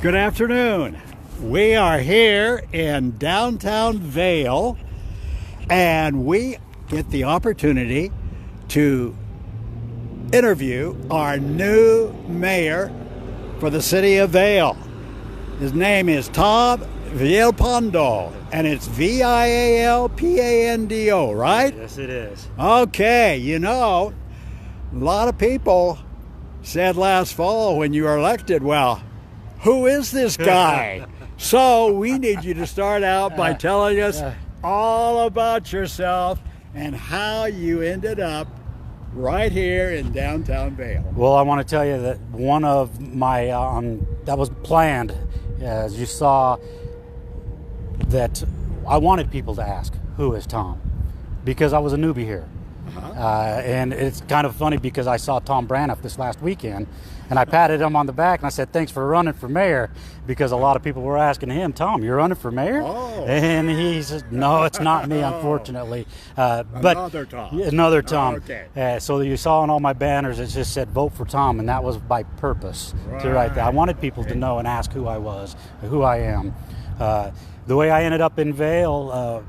Good afternoon. We are here in downtown Vale, and we get the opportunity to interview our new mayor for the city of Vale. His name is Tom Vialpando, and it's Vialpando, right? Yes, it is. Okay, you know, a lot of people said last fall when you were elected, well, who is this guy? So we need you to start out by telling us all about yourself and how you ended up right here in downtown Vale. Well, I want to tell you that one of my, that was planned, as you saw, that I wanted people to ask, who is Tom? Because I was a newbie here. And it's kind of funny because I saw Tom Braniff this last weekend, and I patted him on the back and I said, thanks for running for mayor, because a lot of people were asking him, Tom, you're running for mayor? Oh. And he said, no, it's not me, unfortunately. But another Tom. Another Tom. Okay. So you saw on all my banners, it just said, vote for Tom, and that was by purpose to write that. I wanted people to know and ask who I was, who I am. The way I ended up in Vale,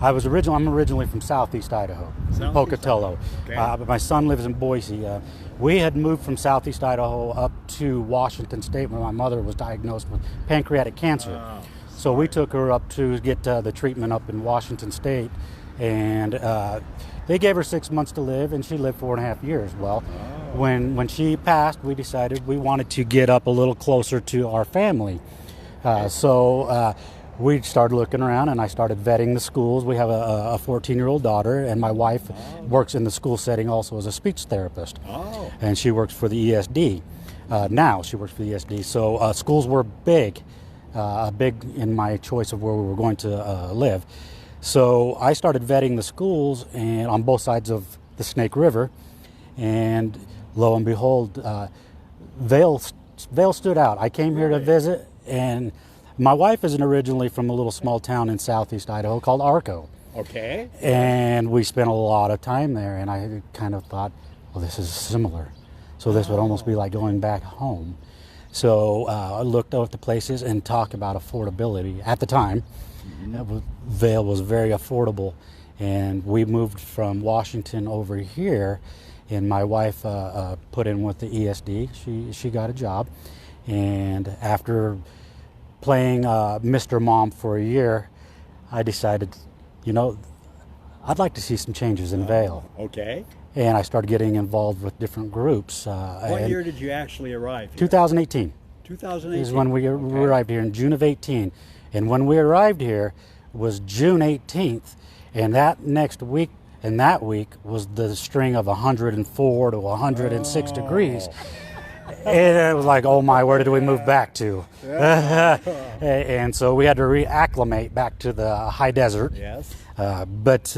I'm originally from Southeast Idaho, Pocatello. Okay. But my son lives in Boise. We had moved from Southeast Idaho up to Washington State when my mother was diagnosed with pancreatic cancer. So we took her up to get the treatment up in Washington State, and they gave her 6 months to live, and she lived 4.5 years. Well, when she passed, we decided we wanted to get up a little closer to our family. So we started looking around, and I started vetting the schools. We have a 14-year-old daughter, and my wife works in the school setting also as a speech therapist. And she works for the ESD. Now she works for the ESD. So schools were big in my choice of where we were going to live. So I started vetting the schools and on both sides of the Snake River, and lo and behold, Vale stood out. I came here to visit, and my wife isn't originally from a little small town in southeast Idaho called Arco. Okay. And we spent a lot of time there, and I kind of thought, well, this is similar. So this would almost be like going back home. So I looked at the places and talked about affordability. At the time, Vale was very affordable, and we moved from Washington over here, and my wife put in with the ESD. She got a job, and after playing Mr. Mom for a year, I decided, I'd like to see some changes in Vale. Okay. And I started getting involved with different groups. What year did you actually arrive here? 2018. 2018 is when we arrived here, in June of 18. And when we arrived here was June 18th, and that week was the string of 104 to 106 degrees. And it was like, oh my, where did we move back to? And so we had to reacclimate back to the high desert. Yes. But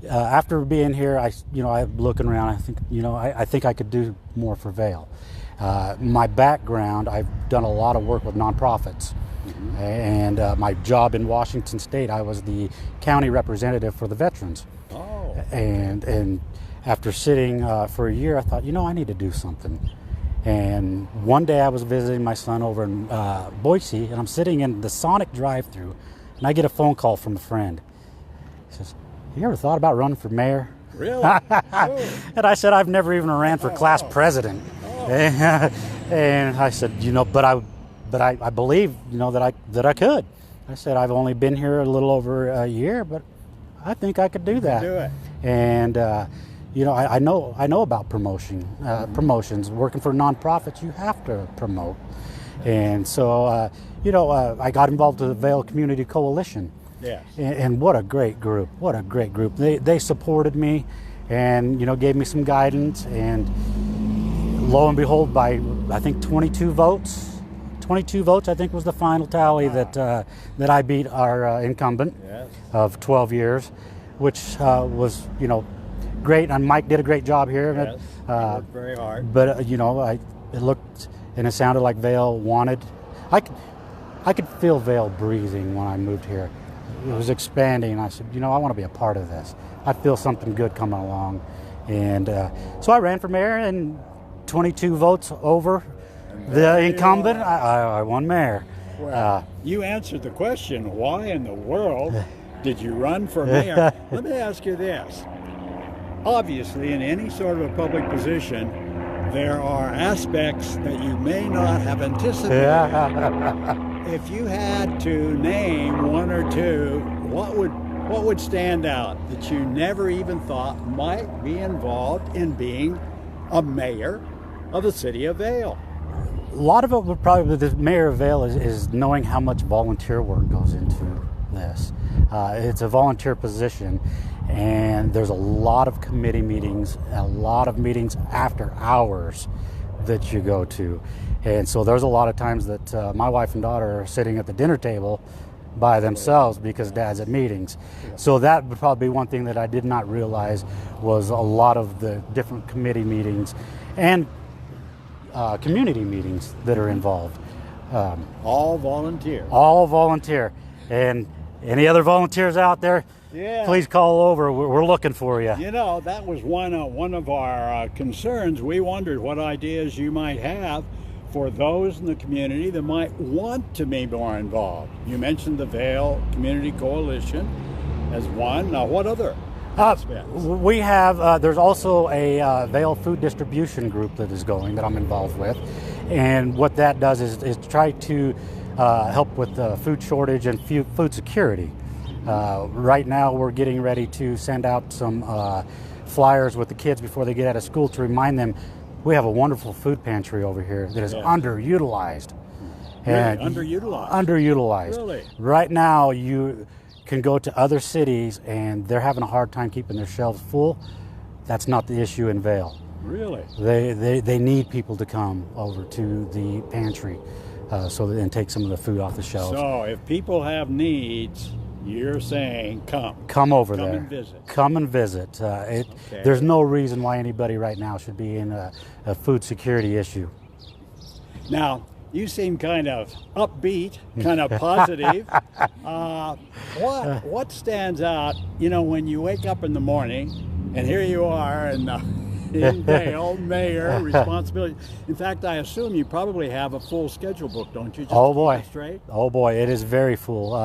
after being here, I'm looking around. I think I could do more for Vale. My background, I've done a lot of work with nonprofits. And my job in Washington State, I was the county representative for the veterans. And after sitting for a year, I thought, I need to do something. And one day I was visiting my son over in Boise, and I'm sitting in the Sonic drive-thru, and I get a phone call from a friend. He says, you ever thought about running for mayor? Really? And I said, I've never even ran for class president. And I said, but I believe, that I could. I said, I've only been here a little over a year, but I think I could do that. Do it. And I know about promotions. Working for nonprofits, you have to promote. And so, I got involved with the Vale Community Coalition. Yes. And what a great group. What a great group. They supported me and, gave me some guidance. And lo and behold, by, I think, 22 votes, I think was the final tally that I beat our incumbent of 12 years, which was, great, and Mike did a great job here. Yes, he worked very hard. But it looked and it sounded like Vale wanted. I could feel Vale breathing when I moved here. It was expanding, and I said, I want to be a part of this. I feel something good coming along, and so I ran for mayor, and 22 votes over, The incumbent, I won mayor. Well, you answered the question, why in the world did you run for mayor? Let me ask you this. Obviously, in any sort of a public position, there are aspects that you may not have anticipated. If you had to name one or two, what would stand out that you never even thought might be involved in being a mayor of the city of Vale? A lot of it would probably, the mayor of Vale is knowing how much volunteer work goes into this. It's a volunteer position, and there's a lot of committee meetings, a lot of meetings after hours that you go to. And so there's a lot of times that my wife and daughter are sitting at the dinner table by themselves because dad's at meetings. So that would probably be one thing that I did not realize was a lot of the different committee meetings and community meetings that are involved. All volunteer. All volunteer. And any other volunteers out there, please call over. We're looking for you. You know, that was one of our concerns. We wondered what ideas you might have for those in the community that might want to be more involved. You mentioned the Vale Community Coalition as one. Now, what other aspects? We have, there's also a Vale food distribution group that is going that I'm involved with. And what that does is try to help with the food shortage and food security. Right now we're getting ready to send out some flyers with the kids before they get out of school to remind them we have a wonderful food pantry over here that is underutilized. Really? Underutilized? Underutilized. Really? Right now you can go to other cities and they're having a hard time keeping their shelves full. That's not the issue in Vale. Really? They need people to come over to the pantry and take some of the food off the shelves. So if people have needs, you're saying come over there. Come and visit. Come and visit. There's no reason why anybody right now should be in a food security issue. Now, you seem kind of upbeat, kind of positive. What stands out, you know, when you wake up in the morning and here you are in Vale, mayor, responsibility. In fact, I assume you probably have a full schedule book, don't you? Just oh boy, straight. Oh boy, it is very full.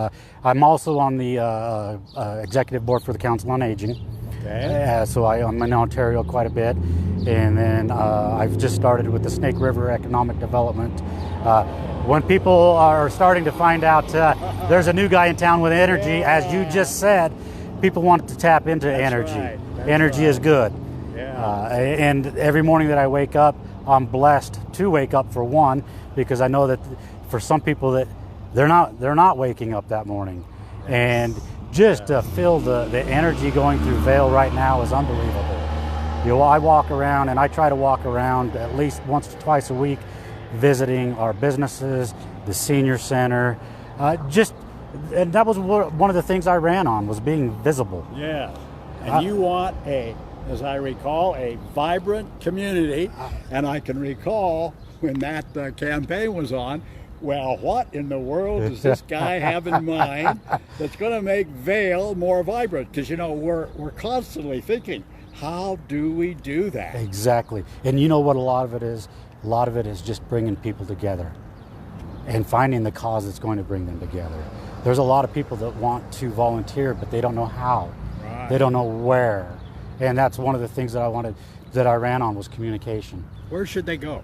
I'm also on the executive board for the Council on Aging. Okay. So I'm in Ontario quite a bit, and then I've just started with the Snake River Economic Development. When people are starting to find out there's a new guy in town with energy, as you just said, people want to tap into energy. Right. Energy is good. And every morning that I wake up, I'm blessed to wake up, for one, because I know that for some people that they're not waking up that morning, and just to feel the energy going through Vale right now is unbelievable. You know, I walk around, and I try to walk around at least once or twice a week, visiting our businesses, the senior center, and that was one of the things I ran on, was being visible. Yeah, and you want as I recall, a vibrant community, and I can recall when that campaign was on, well, what in the world does this guy have in mind that's going to make Vale more vibrant? Because, you know, we're constantly thinking, how do we do that? Exactly. And you know what a lot of it is? A lot of it is just bringing people together and finding the cause that's going to bring them together. There's a lot of people that want to volunteer, but they don't know how. Right. They don't know where. And that's one of the things that I ran on, was communication. Where should they go?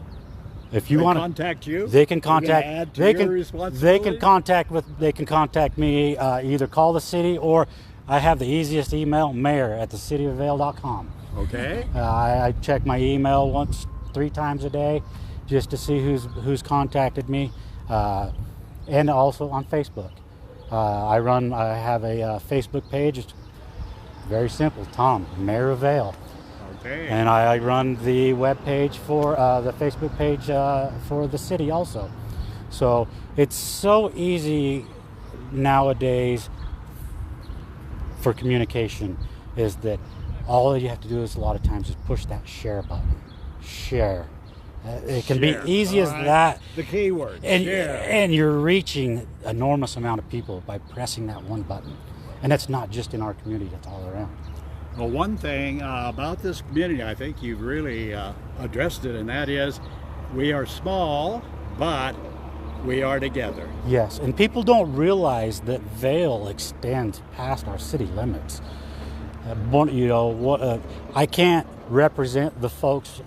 If you want to contact you, they can contact. They can contact me. Either call the city, or I have the easiest email: mayor@thecityofvale.com. Okay. I check my email 3 times a day, just to see who's contacted me, and also on Facebook. I have a Facebook page. It's very simple, Tom, Mayor of Vale. Okay. And I run the web page for the Facebook page for the city also. So it's so easy nowadays for communication, is that all you have to do is a lot of times is push that share button. Share. It can be easy as that. The key word, share. And you're reaching an enormous amount of people by pressing that one button. And that's not just in our community, that's all around. Well, one thing about this community, I think you've really addressed it, and that is We are small, but we are together. Yes, and people don't realize that Vale extends past our city limits. I can't represent the folks,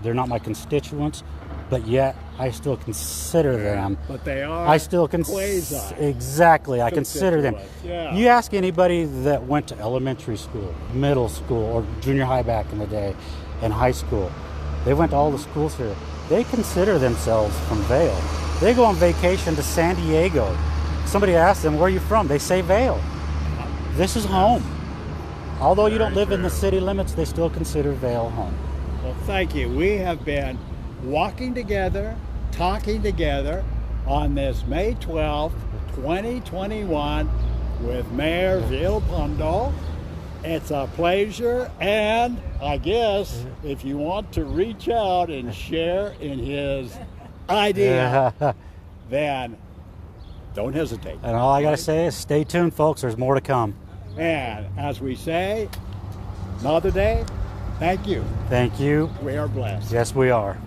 they're not my constituents, but yet I still consider them. But they are I still quasi. Exactly, I consider them. Yeah. You ask anybody that went to elementary school, middle school, or junior high back in the day, and high school, they went to all the schools here. They consider themselves from Vale. They go on vacation to San Diego. Somebody asks them, where are you from? They say Vale. This is home. Although you don't live in the city limits, they still consider Vale home. Well, thank you. We have been walking together, talking together on this May 12th, 2021 with Mayor Vialpando. It's a pleasure, and I guess if you want to reach out and share in his idea, then don't hesitate. And all I got to say is stay tuned, folks. There's more to come. And as we say, another day, thank you. Thank you. We are blessed. Yes, we are.